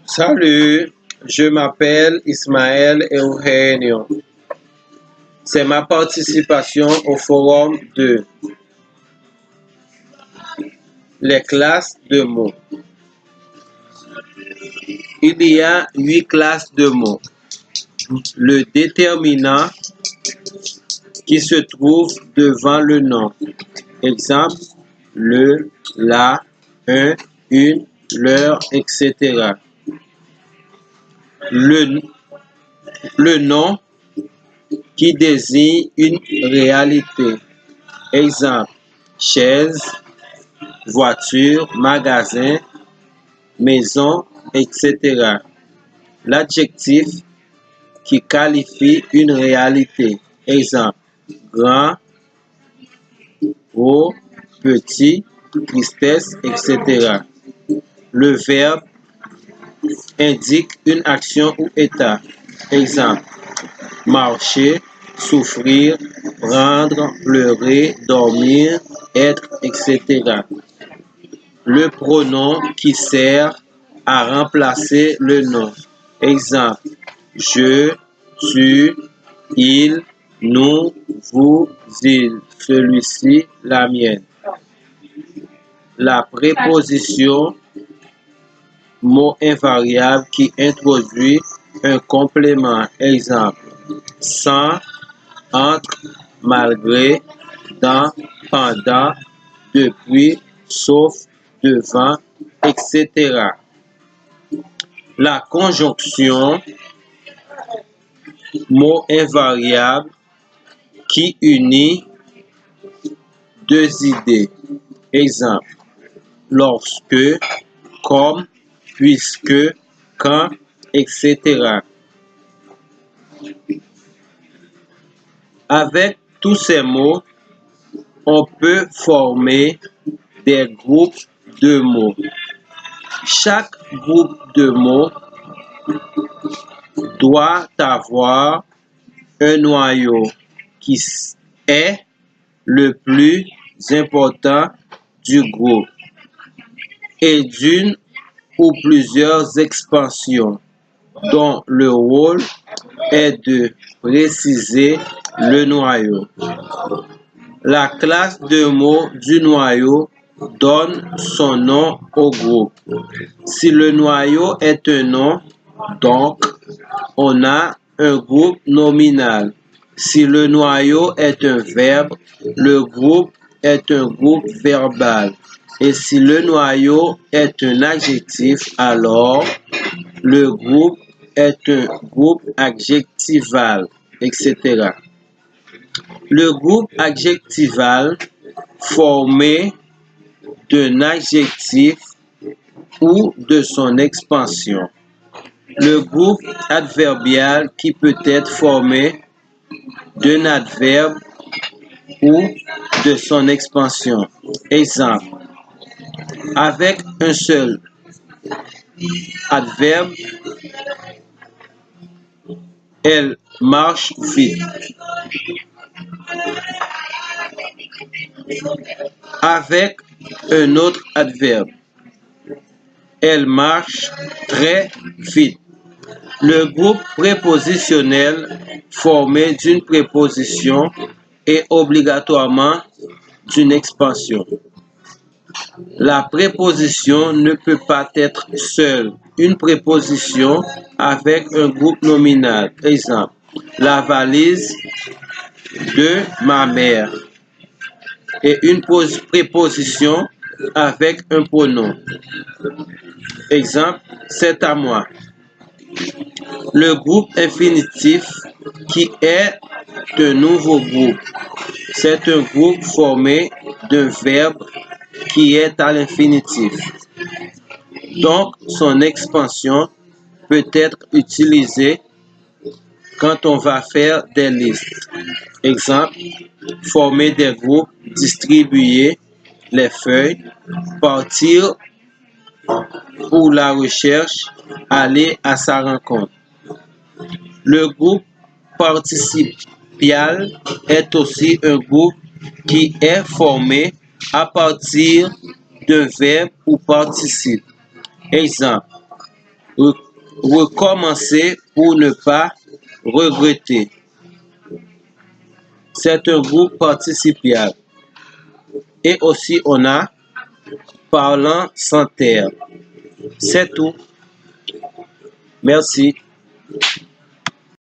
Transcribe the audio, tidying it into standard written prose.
Salut, je m'appelle Ismaël Eugenio. C'est ma participation au forum de les classes de mots. Il y a 8 classes de mots. Le déterminant qui se trouve devant le nom. Exemple, le, la, un, une, leur, etc. Le nom qui désigne une réalité. Exemple, chaise, voiture, magasin, maison, etc. L'adjectif qui qualifie une réalité. Exemple, grand, gros, petit, tristesse, etc. Le verbe indique une action ou état. Exemple, marcher, souffrir, prendre, pleurer, dormir, être, etc. Le pronom qui sert à remplacer le nom. Exemple, je, tu, il, nous, vous, il, celui-ci, la mienne. La préposition mot invariable qui introduit un complément. Exemple, sans, entre, malgré, dans, pendant, depuis, sauf, devant, etc. La conjonction mot invariable qui unit deux idées. Exemple, lorsque, comme, puisque, quand, etc. Avec tous ces mots, on peut former des groupes de mots. Chaque groupe de mots doit avoir un noyau qui est le plus important du groupe et d'une ou plusieurs expansions dont le rôle est de préciser le noyau. La classe de mots du noyau donne son nom au groupe. Si le noyau est un nom, donc on a un groupe nominal. Si le noyau est un verbe, le groupe est un groupe verbal. Et si le noyau est un adjectif, alors le groupe est un groupe adjectival, etc. Le groupe adjectival formé d'un adjectif ou de son expansion. Le groupe adverbial qui peut être formé d'un adverbe ou de son expansion. Exemple, avec un seul adverbe, elle marche vite. Avec un autre adverbe, elle marche très vite. Le groupe prépositionnel formé d'une préposition est obligatoirement d'une expansion. La préposition ne peut pas être seule. Une préposition avec un groupe nominal. Exemple, la valise de ma mère. Et une préposition avec un pronom. Exemple, c'est à moi. Le groupe infinitif qui est un nouveau groupe. C'est un groupe formé d'un verbe qui est à l'infinitif. Donc, son expansion peut être utilisée quand on va faire des listes. Exemple, former des groupes, distribuer les feuilles, partir pour la recherche, aller à sa rencontre. Le groupe participial est aussi un groupe qui est formé à partir d'un verbe ou participe. Exemple, Recommencer pour ne pas regretter. C'est un groupe participial. Et aussi, on a parlant sans taire. C'est tout. Merci.